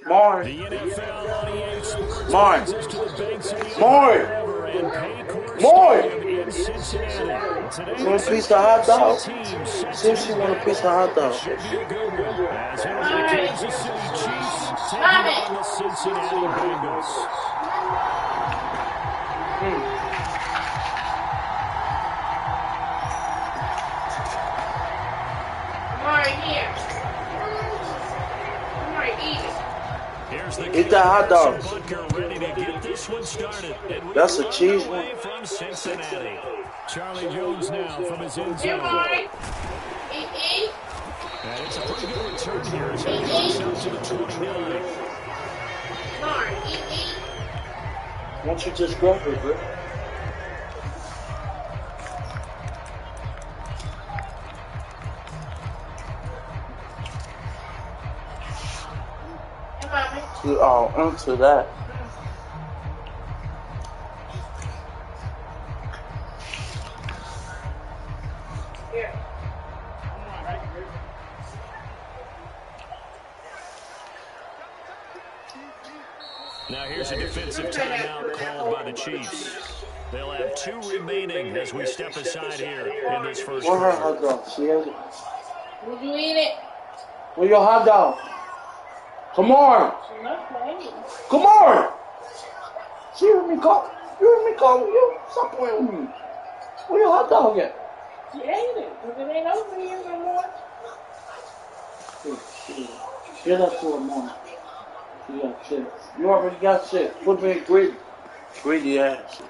More. The NFL on EA Sports More. brings us to the banks of the More. and Paycor More. Stadium in Cincinnati. Today, You want a piece of hot dog? teams set See if she want a piece of hot dog. should be a good one. As it'll be the Kansas City Chiefs taking on the Cincinnati Bengals. Eat that hot dog. Ready to get this one started. That's a cheese one. From Cincinnati. Charlie Jones now from his end zone. And it's a pretty good return here as he goes out to the 29. Why don't you just grab it, bro? Oh, into that. Now here's a defensive timeout called by the Chiefs. They'll have 2 remaining as we step aside here in this first Where her quarter. hot dog? She has it. Would you eat it? Where your hot dog? Come on. Come on. She heard me call. You heard me calling you? Stop playing with me. Where your hot dog at? She ate it, because it ain't over here no more. Get up to her, mom. You got shit. You already got shit. Put me in greedy. Greedy ass.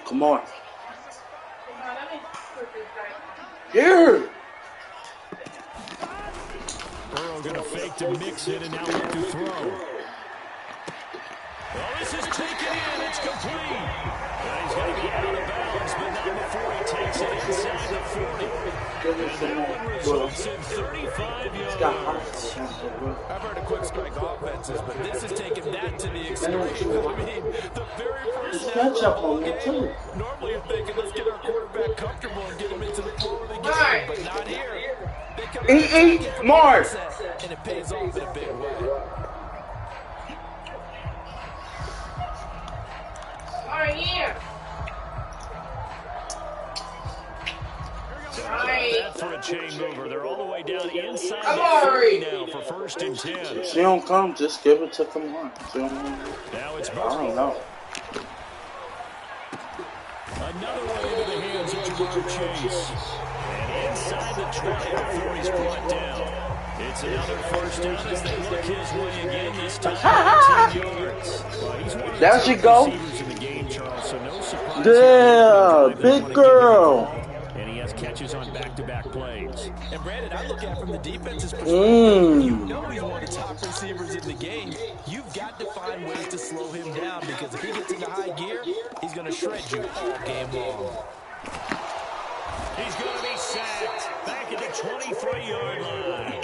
Come on. Here. Burrow going to fake to mix it and now look to throw. Well, this is taken in. It's complete. Well, he's going to be out of bounds, but not before he takes it inside the 40. And that one results in 35 yards. I've heard of quick strike offenses, but this is taking that to the extreme. I mean, the very first snap of the ball game, normally you're thinking, let's get our quarterback comfortable and get him into the flow of the game, but not here. Eat, Mark. And it pays off in a big way. That for a chain mover. They're all the way down inside the 30 now for 1st and 10. If she don't come, just give it to Kamar. Now it's I don't know. Another one into the hands of Jamar Chase. And inside the 20 before he's brought down. It's another first down as they look his way again. This time 19 yards. There she go. In the game, Charles, so no surprise. Yeah, big girl. And he has catches on back-to-back plays. And Brandon, I look at it from the defense's perspective. You know he's one of the top receivers in the game. You've got to find ways to slow him down because if he gets into high gear, he's going to shred you all game long. He's going to be sacked back at the 23-yard line.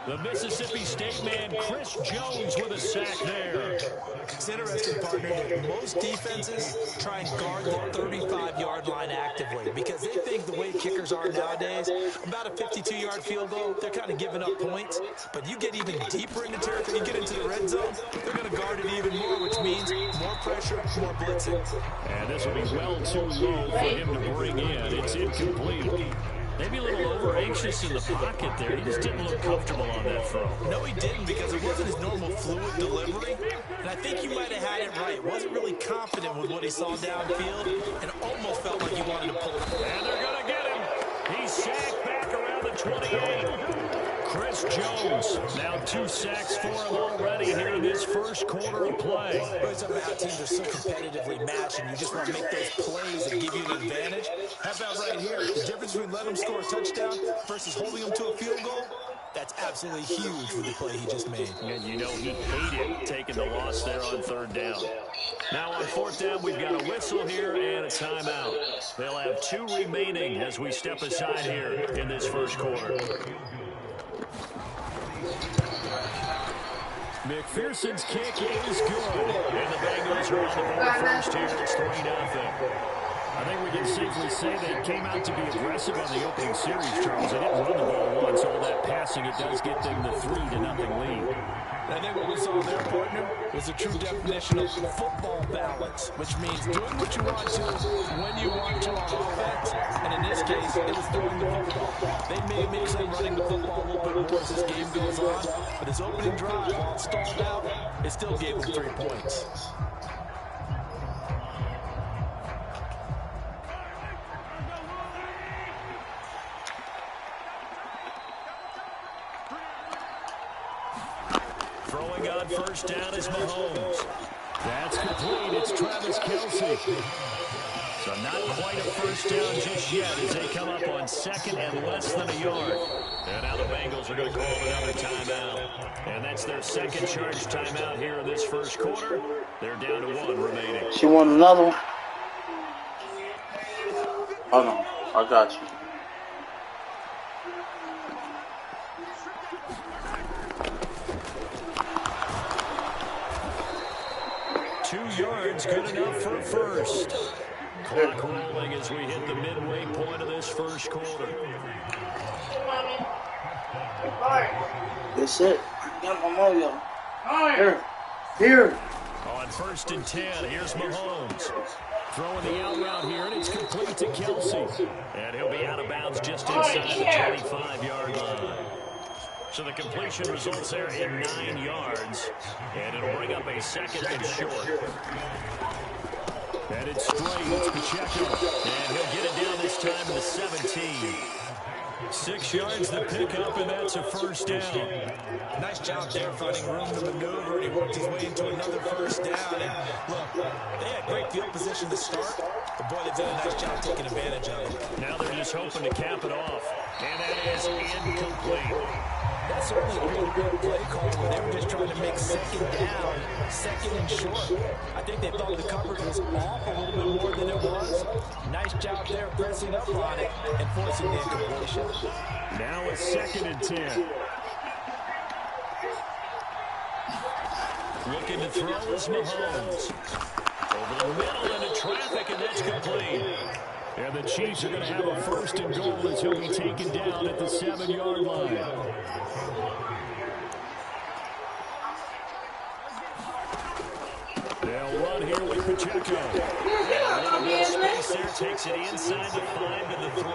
The Mississippi State man, Chris Jones, with a sack there. It's interesting, partner, that most defenses try and guard the 35-yard line actively because they think the way kickers are nowadays, about a 52-yard field goal, they're kind of giving up points. But you get even deeper into territory, you get into the red zone, they're going to guard it even more, which means more pressure, more blitzing. And this will be well too low for him to bring in. It's incomplete. Maybe a little over-anxious in the pocket there. He just didn't look comfortable on that throw. No, he didn't because it wasn't his normal fluid delivery. And I think you might have had it right. Wasn't really confident with what he saw downfield and almost felt like he wanted to pull it. And they're going to get him. He's sacked back around the 28. Chris Jones, now 2 sacks for him already here in this first quarter of play. It's about how teams are so competitively matched and you just want to make those plays that give you an advantage. How about right here? The difference between letting them score a touchdown versus holding them to a field goal, that's absolutely huge with the play he just made. And you know he hated taking the loss there on 3rd down. Now on 4th down, we've got a whistle here and a timeout. They'll have 2 remaining as we step aside here in this first quarter. McPherson's kick is good. And the Bengals are on the board first here. It's 3-0. I think we can safely say they came out to be aggressive on the opening series, Charles. They didn't run the ball once. All that passing, it does get them the 3-0 lead. I think what we saw there, partner, was a true definition of football balance, which means doing what you want to, when you want to on offense, and in this case, it was throwing the football. They may mix in running the football a little bit more as this game goes on, but his opening drive, while it stalled out, it still gave them 3 points. Throwing on first down is Mahomes. That's complete. It's Travis Kelce. So not quite a first down just yet as they come up on second and less than a yard. And now the Bengals are going to call another timeout. And that's their second charge timeout here in this first quarter. They're down to 1 remaining. She want another one? Oh no, I got you. Yards, good enough for a first. Clock rolling as we hit the midway point of this first quarter. That's it. Got my mojo. Here. On first and 10, here's Mahomes. Throwing the out route here, and it's complete to Kelce. And he'll be out of bounds just inside the 25-yard line. So the completion results there in 9 yards, and it'll bring up a second and short. And it's straight, it's Pacheco, and he'll get it down this time to the 17. 6 yards to pick up, and that's a first down. Nice job there finding room to maneuver, and he worked his way into another first down. And look, they had great field position to start, but boy, they've done a nice job taking advantage of it. Now they're just hoping to cap it off, and that is incomplete. That's certainly a really good play call where they were just trying to make second down, second and short. I think they thought the coverage was off a little bit more than it was. Nice job there pressing up on it and forcing the incompletion. Now it's second and 10. Looking to throw is Mahomes. Over the middle into traffic, and that's complete. And the Chiefs are going to have a first and goal as he'll be taken down at the 7-yard line. They'll run here with Pacheco. A little bit of space there, takes it inside the 5 to the 3.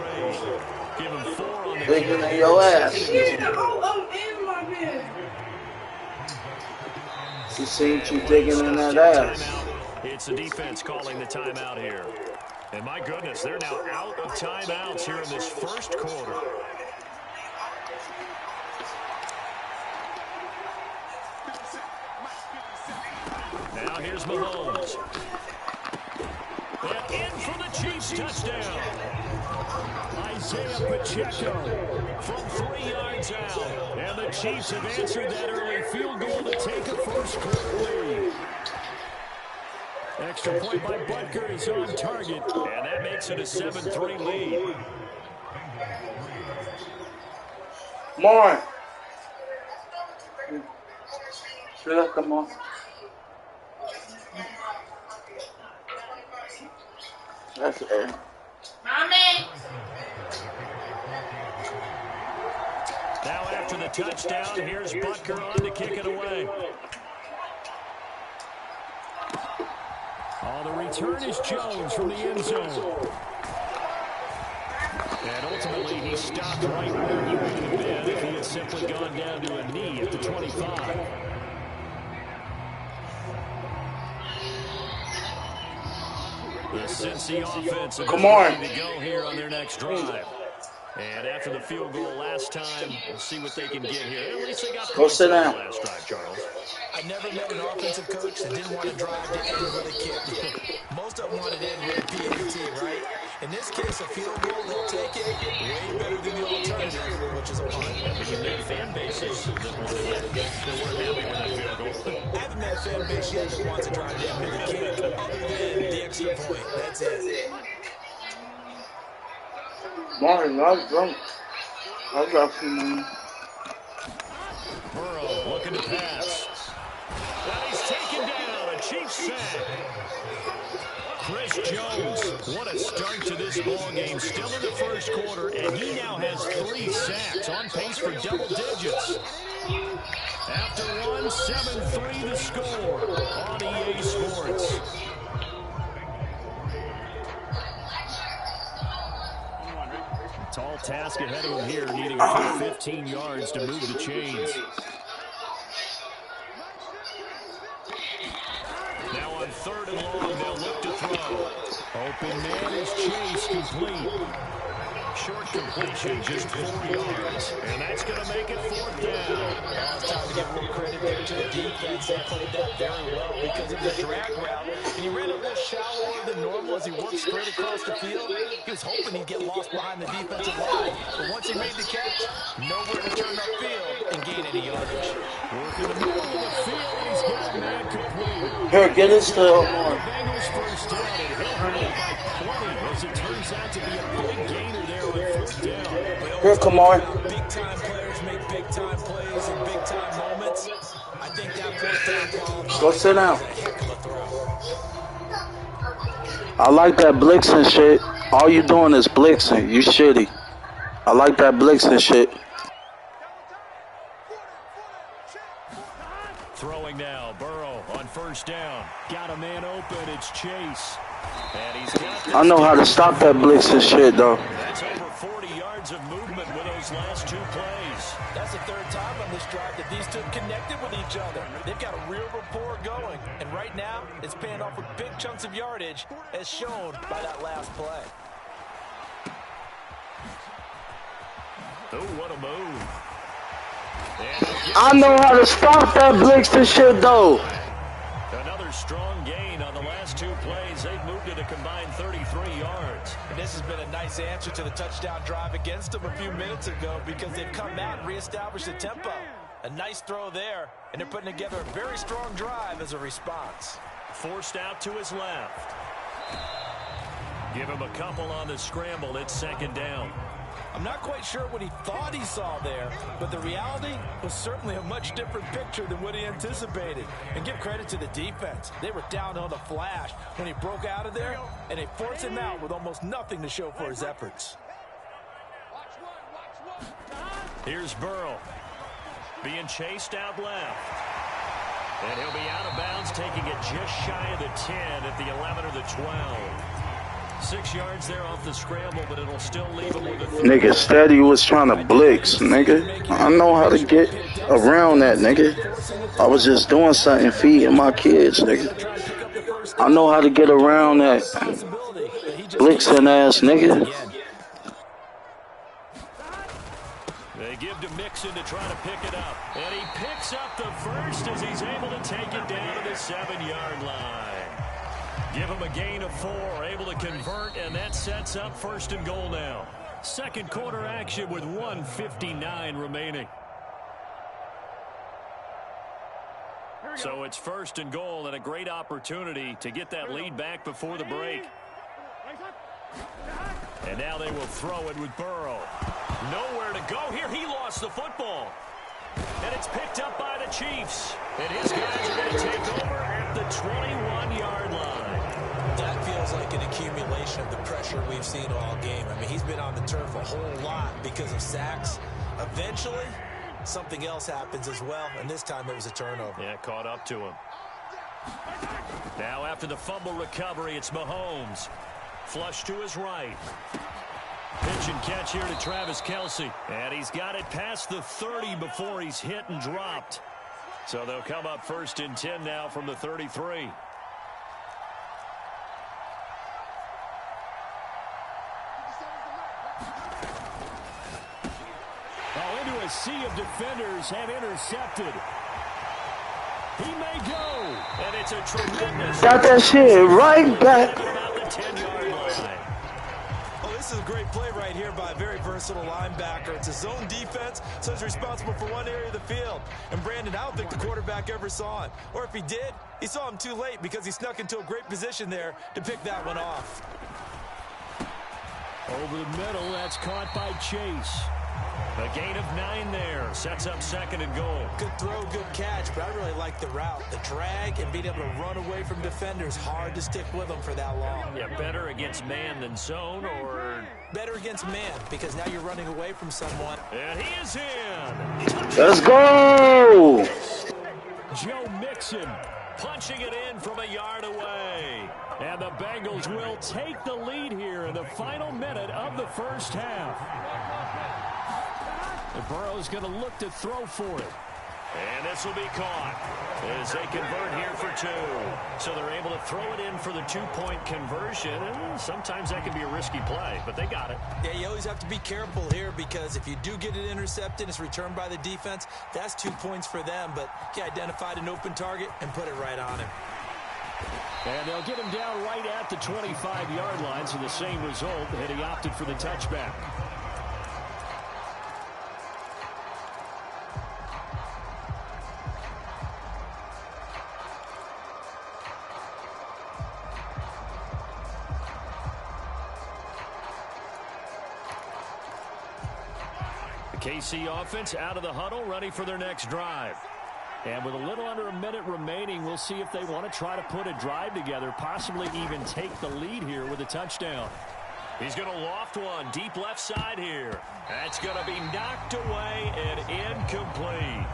Give him 4 on the digging in your ass. She seen you digging in that ass. It's the defense calling the timeout here. And my goodness, they're now out of timeouts here in this first quarter. Now here's Mahomes. And in for the Chiefs touchdown. Isaiah Pacheco from 3 yards out. And the Chiefs have answered that early field goal to take a first quarter lead. Extra point by Butker is on target, and that makes it a 7-3 lead. Come on. Come on. That's it. Mommy! Now after the touchdown, here's Butker on to kick it away. Oh, the return is Jones from the end zone. And ultimately, he stopped right where he would have been if he had simply gone down to a knee at the 25. The Cincy offense is ready to go here on their next drive. And after the field goal last time, we'll see what they can get here. At least they got go sit down. Last drive, Charles. I never met an offensive coach that didn't want to drive to end with a kick. Most of them wanted to end with a PAT, right? In this case, a field goal, they'll take it way better than the alternative, which is a punt. But you met fan bases that weren't happy with that field goal. I haven't met a fan base yet that wants to drive to end with a kick other than the extra point. That's it. Martin, I was drunk. I got some. Burrow looking to pass. Jones. What a start to this ball game. Still in the first quarter, and he now has 3 sacks, on pace for double digits. After one, 7-3 the score on EA Sports. Tall task ahead of him here, needing a full 15 yards to move the chains. Now on 3rd and long, they'll look to throw. Open man is Chase, complete. Short completion, just 4 yards. And that's going to make it 4th down. Now it's time to give more credit there to the defense. They played that very well because of the drag route. And he ran a little shallower than normal as he worked straight across the field. He was hoping he'd get lost behind the defensive line. But once he made the catch, nowhere to turn upfield and gain any yardage. Work in the middle of the field, and he's got a man complete. Here, get his still. Bengals first down, and he'll hold it by 20 as it turns out to be a big gainer there on 4th down. Here, come on. Big-time players make big-time plays in big-time moments. I think that 4th down Go sit down. is a heck of a throw. I like that blitzing shit. All you doing is blitzing. You shitty. I like that blitzing shit. Throwing now, Burrow on 1st down. Got a man open, it's Chase. And he's got I know how to stop that blitzing shit, though. That's over 40 yards of movement with those last 2 plays. That's the 3rd time on this drive that these two connected with each other. They've got a real rapport going. And right now, it's paying off with big chunks of yardage, as shown by that last play. Oh, what a move. I know how to stop that blitzing shit, though. Another strong gain on the last 2 plays. They've moved it a combined 33 yards. And this has been a nice answer to the touchdown drive against them a few minutes ago because they've come out and reestablished the tempo. A nice throw there, and they're putting together a very strong drive as a response. Forced out to his left. Give him a couple on the scramble. It's 2nd down. I'm not quite sure what he thought he saw there, but the reality was certainly a much different picture than what he anticipated. And give credit to the defense. They were down on the flash when he broke out of there, and they forced him out with almost nothing to show for his efforts. Here's Burrow. Being chased out left. And he'll be out of bounds, taking it just shy of the 10 at the 11 or the 12. 6 yards there off the scramble, but it'll still leave him with a... Nigga, Steady was trying to blitz, nigga. I know how to get around that, nigga. I was just doing something, feeding my kids, nigga. I know how to get around that blitzing ass nigga. They give to Mixon to try to pick it up. And he picks up the first as he's able to take it down to the 7-yard line. Give him a gain of 4, able to convert, and that sets up 1st and goal now. 2nd quarter action with 1:59 remaining. So it's 1st and goal and a great opportunity to get that lead back before the break. And now they will throw it with Burrow. Nowhere to go here. He lost the football. And it's picked up by the Chiefs. And his guys are going to take over at the 21-yard line. That feels like an accumulation of the pressure we've seen all game. I mean, he's been on the turf a whole lot because of sacks. Eventually, something else happens as well, and this time it was a turnover. Yeah, caught up to him. Now after the fumble recovery, it's Mahomes. Flush to his right. Pitch and catch here to Travis Kelce. And he's got it past the 30 before he's hit and dropped. So they'll come up 1st and 10 now from the 33. A sea of defenders have intercepted. He may go, and it's a tremendous... Got that shit right back. About the 10-yard line. Oh, this is a great play right here by a very versatile linebacker. It's a zone defense, so he's responsible for one area of the field. And Brandon, I don't think the quarterback ever saw him. Or if he did, he saw him too late because he snuck into a great position there to pick that one off. Over the middle, that's caught by Chase. A gain of 9 there. Sets up 2nd and goal. Good throw, good catch, but I really like the route. The drag and being able to run away from defenders, hard to stick with them for that long. Yeah, better against man than zone, or... Better against man, because now you're running away from someone. And he is in. Let's go! Joe Mixon punching it in from a yard away. And the Bengals will take the lead here in the final minute of the first half. And Burrow's going to look to throw for it. And this will be caught as they convert here for 2. So they're able to throw it in for the 2-point conversion. And sometimes that can be a risky play, but they got it. Yeah, you always have to be careful here because if you do get it intercepted, it's returned by the defense, that's 2 points for them. But he identified an open target and put it right on him. And they'll get him down right at the 25-yard line, so the same result, and he opted for the touchback. The KC offense out of the huddle, ready for their next drive. And with a little under a minute remaining, we'll see if they want to try to put a drive together, possibly even take the lead here with a touchdown. He's going to loft one deep left side here. That's going to be knocked away and incomplete.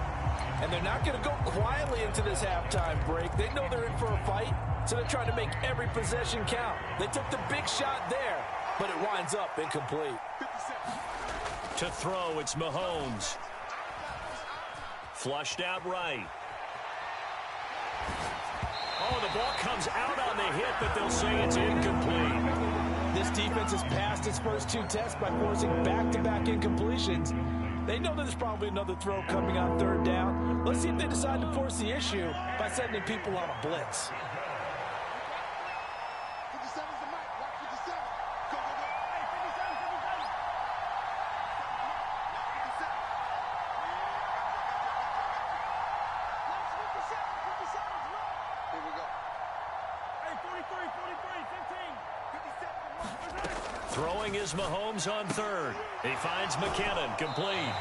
And they're not going to go quietly into this halftime break. They know they're in for a fight, so they're trying to make every possession count. They took the big shot there, but it winds up incomplete. To throw, it's Mahomes. Flushed out right. Oh, the ball comes out on the hit, but they'll say it's incomplete. This defense has passed its first 2 tests by forcing back-to-back incompletions. They know there's probably another throw coming on 3rd down. Let's see if they decide to force the issue by sending people on a blitz. Throwing is Mahomes on 3rd. He finds McKinnon, complete.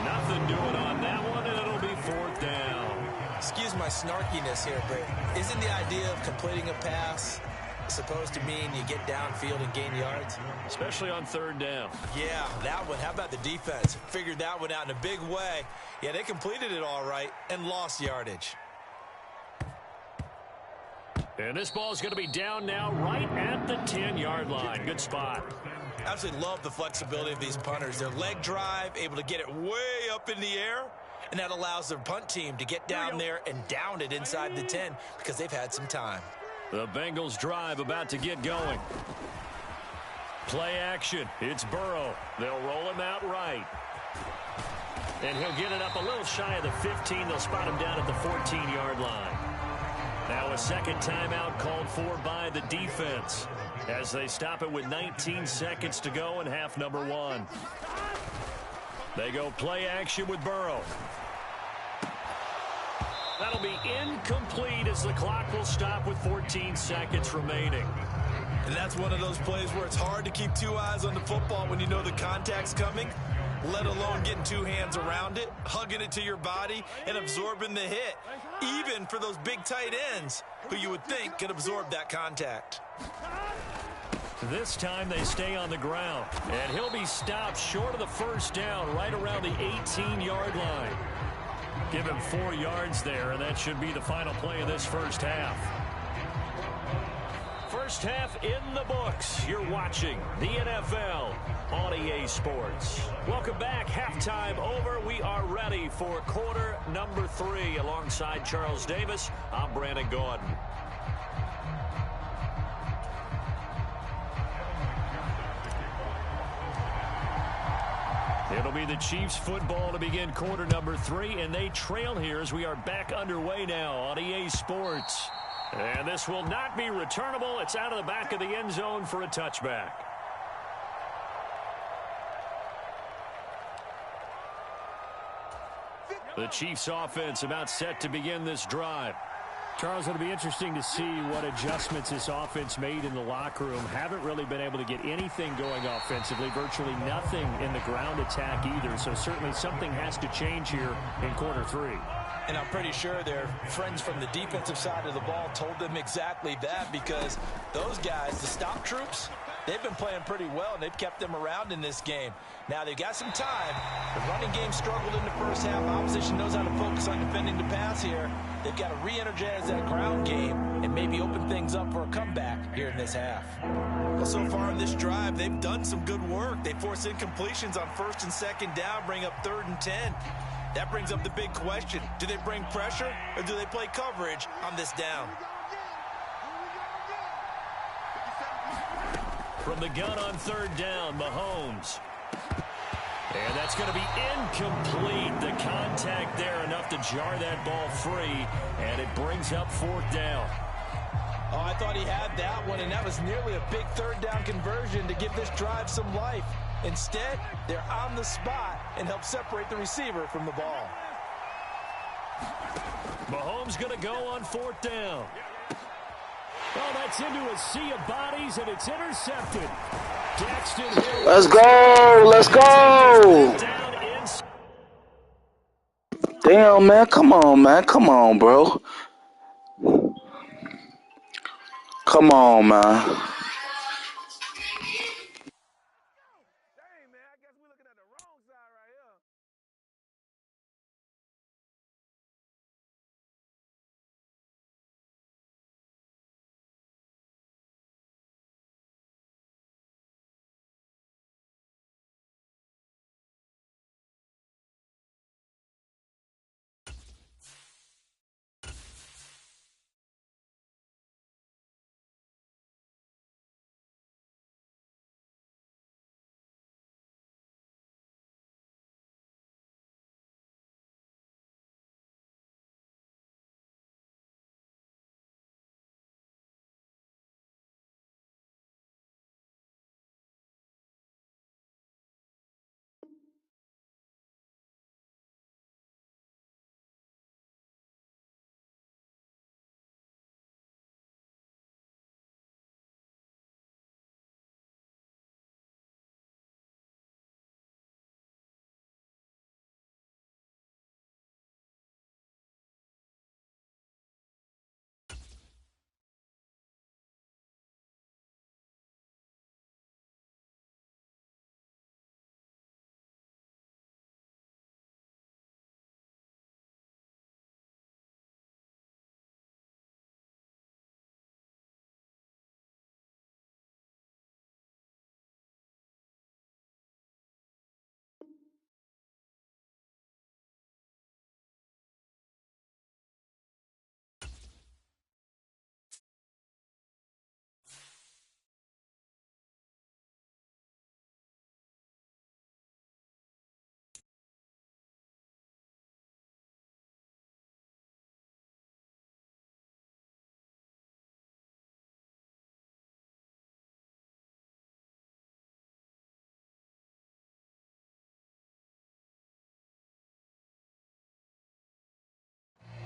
Nothing doing on that one, and it'll be 4th down. Excuse my snarkiness here, but isn't the idea of completing a pass supposed to mean you get downfield and gain yards? Especially on 3rd down. Yeah, that one. How about the defense? Figured that one out in a big way. Yeah, they completed it all right and lost yardage. And this ball is going to be down now right at the 10-yard line. Good spot. Absolutely love the flexibility of these punters. Their leg drive, able to get it way up in the air, and that allows their punt team to get down there and down it inside the 10 because they've had some time. The Bengals drive about to get going. Play action. It's Burrow. They'll roll him out right. And he'll get it up a little shy of the 15. They'll spot him down at the 14-yard line. Now a second timeout called for by the defense as they stop it with 19 seconds to go in half number 1. They go play action with Burrow. That'll be incomplete as the clock will stop with 14 seconds remaining. And that's one of those plays where it's hard to keep 2 eyes on the football when you know the contact's coming, let alone getting 2 hands around it, hugging it to your body, and absorbing the hit, even for those big tight ends who you would think could absorb that contact. This time they stay on the ground, and he'll be stopped short of the first down right around the 18-yard line. Give him 4 yards there, and that should be the final play of this first half. First half in the books. You're watching the NFL on EA Sports. Welcome back. Halftime over. We are ready for quarter number 3. Alongside Charles Davis, I'm Brandon Gordon. It'll be the Chiefs football to begin quarter number 3, and they trail here as we are back underway now on EA Sports. And this will not be returnable. It's out of the back of the end zone for a touchback. The Chiefs offense about set to begin this drive. Charles, it'll be interesting to see what adjustments this offense made in the locker room. Haven't really been able to get anything going offensively, virtually nothing in the ground attack either. So certainly something has to change here in quarter 3. And I'm pretty sure their friends from the defensive side of the ball told them exactly that, because those guys, the stop troops, they've been playing pretty well, and they've kept them around in this game. Now, they've got some time. The running game struggled in the first half. Opposition knows how to focus on defending the pass here. They've got to re-energize that ground game and maybe open things up for a comeback here in this half. Well, so far in this drive, they've done some good work. They force incompletions on 1st and 2nd down, bring up 3rd and 10. That brings up the big question. Do they bring pressure, or do they play coverage on this down? From the gun on 3rd down, Mahomes. And that's going to be incomplete. The contact there enough to jar that ball free, and it brings up 4th down. Oh, I thought he had that one, and that was nearly a big 3rd down conversion to give this drive some life. Instead, they're on the spot and help separate the receiver from the ball. Mahomes going to go on 4th down. Oh, that's into a sea of bodies, and it's intercepted. Let's go. Let's go. Damn, man. Come on, man. Come on, bro. Come on, man.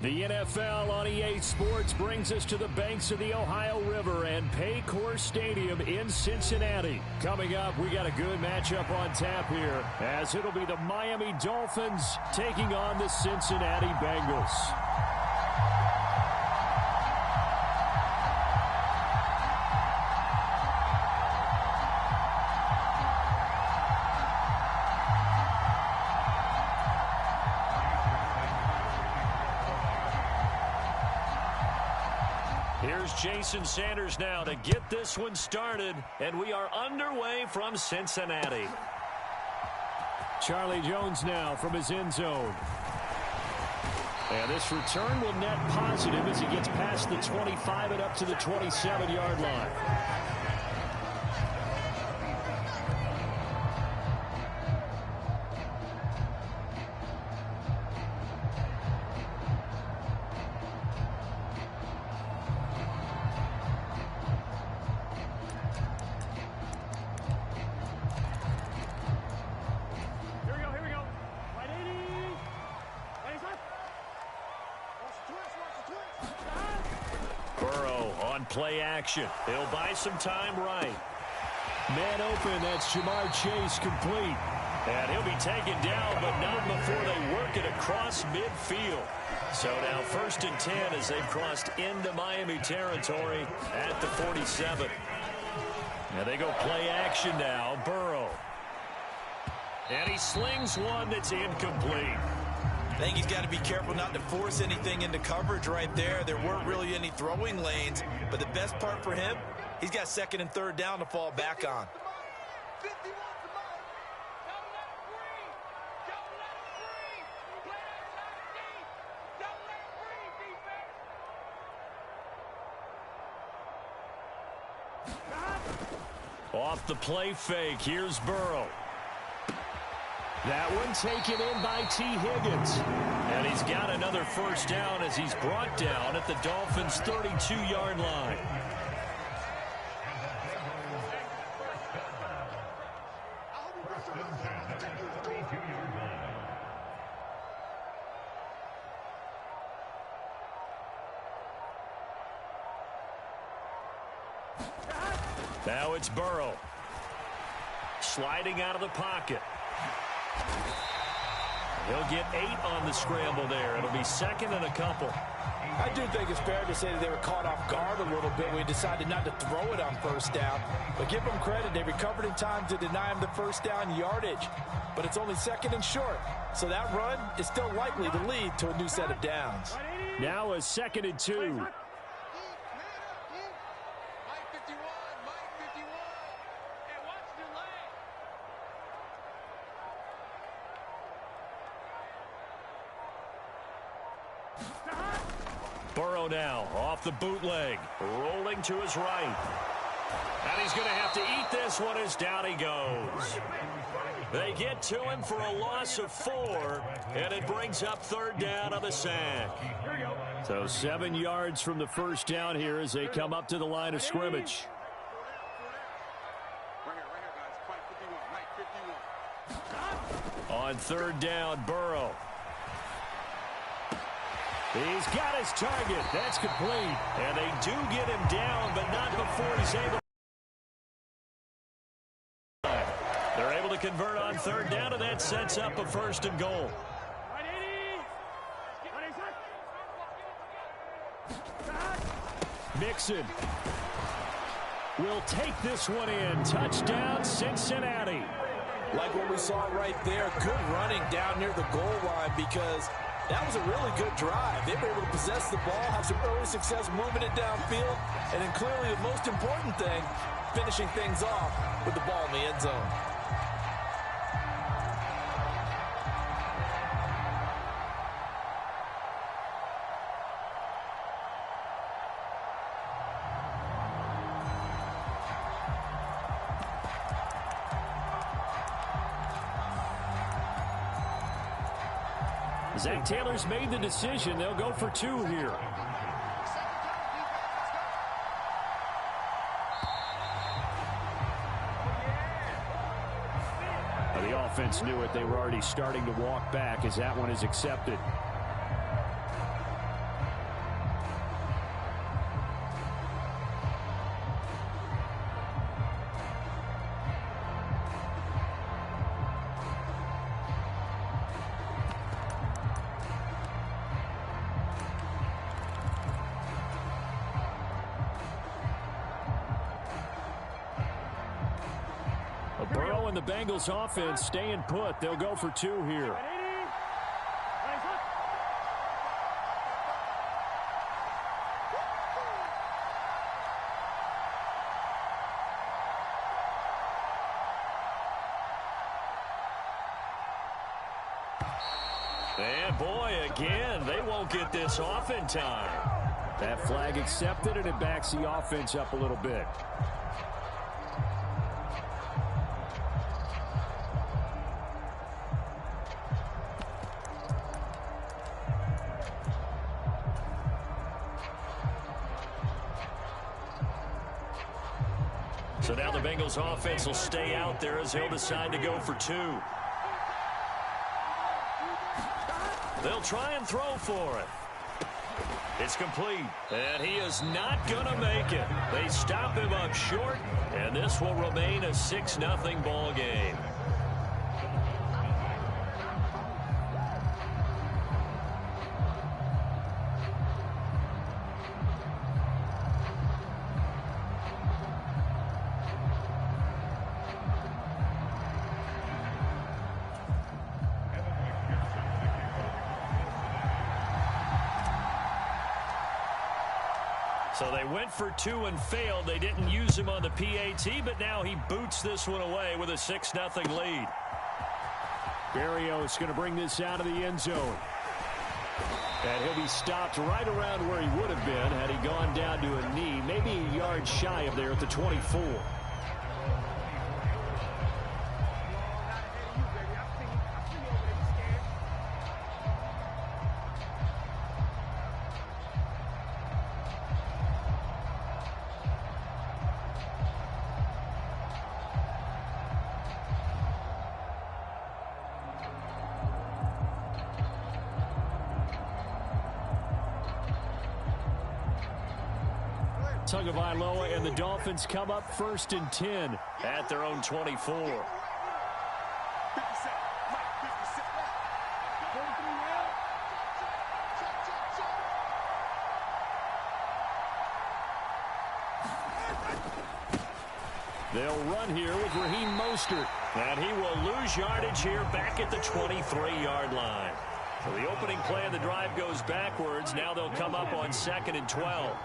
The NFL on EA Sports brings us to the banks of the Ohio River and Paycor Stadium in Cincinnati. Coming up, we got a good matchup on tap here, as it'll be the Miami Dolphins taking on the Cincinnati Bengals. Here's Jason Sanders now to get this one started, and we are underway from Cincinnati. Charlie Jones now from his end zone. And this return will net positive as he gets past the 25 and up to the 27-yard line. Burrow on play action. He'll buy some time right. Man open, that's Jamar Chase complete. And he'll be taken down, but not before they work it across midfield. So now 1st and 10 as they've crossed into Miami territory at the 47. Now they go play action now. Burrow. And he slings one that's incomplete. I think he's got to be careful not to force anything into coverage right there. There weren't really any throwing lanes, but the best part for him, he's got 2nd and 3rd down to fall back on. Off the play fake, here's Burrow. That one taken in by T. Higgins. And he's got another 1st down as he's brought down at the Dolphins' 32-yard line. Now it's Burrow. Sliding out of the pocket. He'll get 8 on the scramble there. It'll be 2nd and a couple. I do think it's fair to say that they were caught off guard a little bit. We decided not to throw it on 1st down. But give them credit. They recovered in time to deny him the 1st down yardage. But it's only 2nd and short. So that run is still likely to lead to a new set of downs. Now a 2nd and 2. Burrow now off the bootleg, rolling to his right. And he's going to have to eat this one as down he goes. They get to him for a loss of 4, and it brings up 3rd down on the sack. So 7 yards from the 1st down here as they come up to the line of scrimmage. On 3rd down, Burrow. He's got his target. That's complete. And they do get him down, but not before he's able. They're able to convert on 3rd down, and that sets up a 1st and goal. Mixon will take this one in. Touchdown, Cincinnati. Like what we saw right there, good running down near the goal line because that was a really good drive. They were able to possess the ball, have some early success moving it downfield, and then clearly the most important thing, finishing things off with the ball in the end zone. Zach Taylor's made the decision. They'll go for 2 here. The offense knew it. They were already starting to walk back as that one is accepted. Burrow and the Bengals offense staying put. They'll go for 2 here. And boy, again, they won't get this off in time. That flag accepted, and it backs the offense up a little bit. So now the Bengals offense will stay out there as he'll decide to go for 2. They'll try and throw for it. It's complete, and he is not going to make it. They stop him up short, and this will remain a 6-0 ball game. So they went for 2 and failed. They didn't use him on the PAT, but now he boots this one away with a 6-0 lead. Barrios going to bring this out of the end zone. And he'll be stopped right around where he would have been had he gone down to a knee, maybe a yard shy of there at the 24. Tagovailoa and the Dolphins come up 1st and 10 at their own 24. They'll run here with Raheem Mostert. And he will lose yardage here back at the 23-yard line. So the opening play of the drive goes backwards. Now they'll come up on 2nd and 12.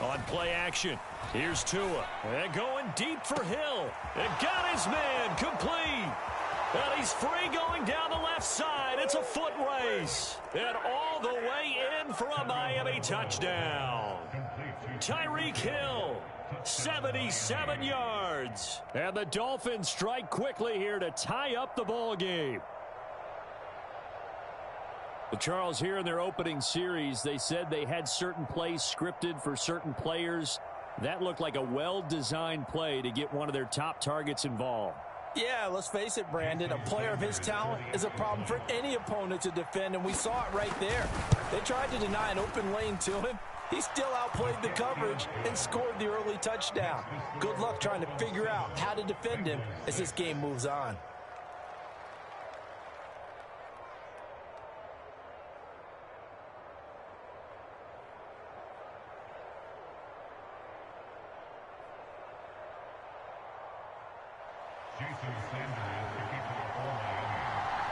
On play action, here's Tua. And going deep for Hill. And got his man complete. And he's free going down the left side. It's a foot race. And all the way in for a Miami touchdown. Tyreek Hill, 77 yards. And the Dolphins strike quickly here to tie up the ball game. Well, Charles, here in their opening series, they said they had certain plays scripted for certain players. That looked like a well-designed play to get one of their top targets involved. Yeah, let's face it, Brandon. A player of his talent is a problem for any opponent to defend, and we saw it right there. They tried to deny an open lane to him. He still outplayed the coverage and scored the early touchdown. Good luck trying to figure out how to defend him as this game moves on.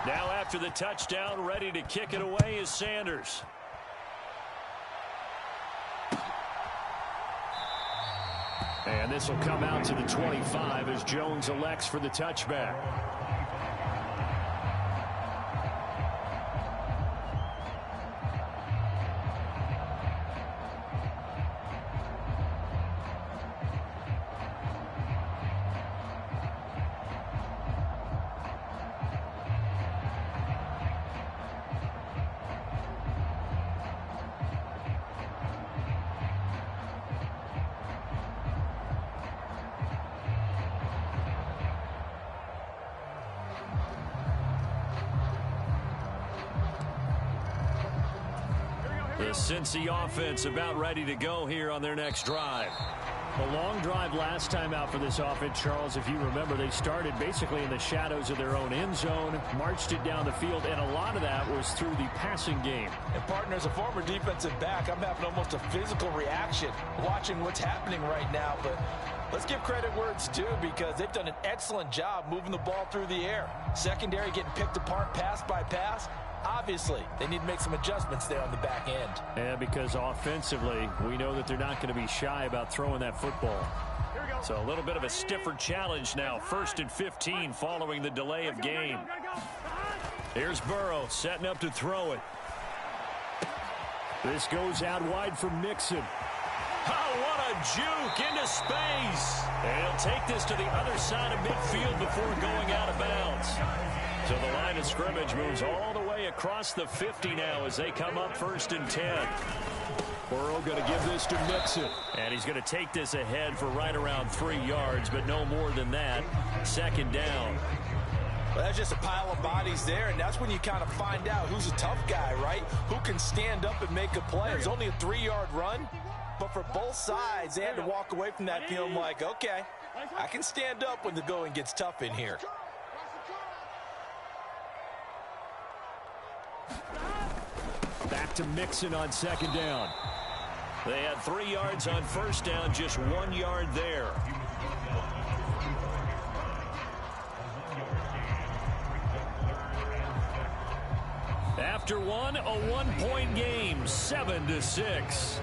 Now after the touchdown, ready to kick it away is Sanders. And this will come out to the 25 as Jones elects for the touchback. The Cincy offense about ready to go here on their next drive. A long drive last time out for this offense, Charles. If you remember, they started basically in the shadows of their own end zone, marched it down the field, and a lot of that was through the passing game. And, partner, as a former defensive back, I'm having almost a physical reaction watching what's happening right now. But let's give credit where it's due because they've done an excellent job moving the ball through the air. Secondary getting picked apart pass by pass. Obviously, they need to make some adjustments there on the back end. Yeah, because offensively, we know that they're not going to be shy about throwing that football. So a little bit of a stiffer challenge now. 1st and 15 following the delay of game. Here's Burrow setting up to throw it. This goes out wide for Mixon. Oh, what a juke into space. And he'll take this to the other side of midfield before going out of bounds. So the line of scrimmage moves all the way across the 50 now as they come up 1st and 10. Burrow going to give this to Mixon. And he's going to take this ahead for right around 3 yards, but no more than that. 2nd down. Well, that's just a pile of bodies there, and that's when you kind of find out who's a tough guy, right? Who can stand up and make a play. It's only a 3-yard run, but for both sides, they had to walk away from that feeling like, okay, I can stand up when the going gets tough in here. Back to Mixon on second down. They had 3 yards on first down, just 1 yard there. After one, a 1-point game, 7-6.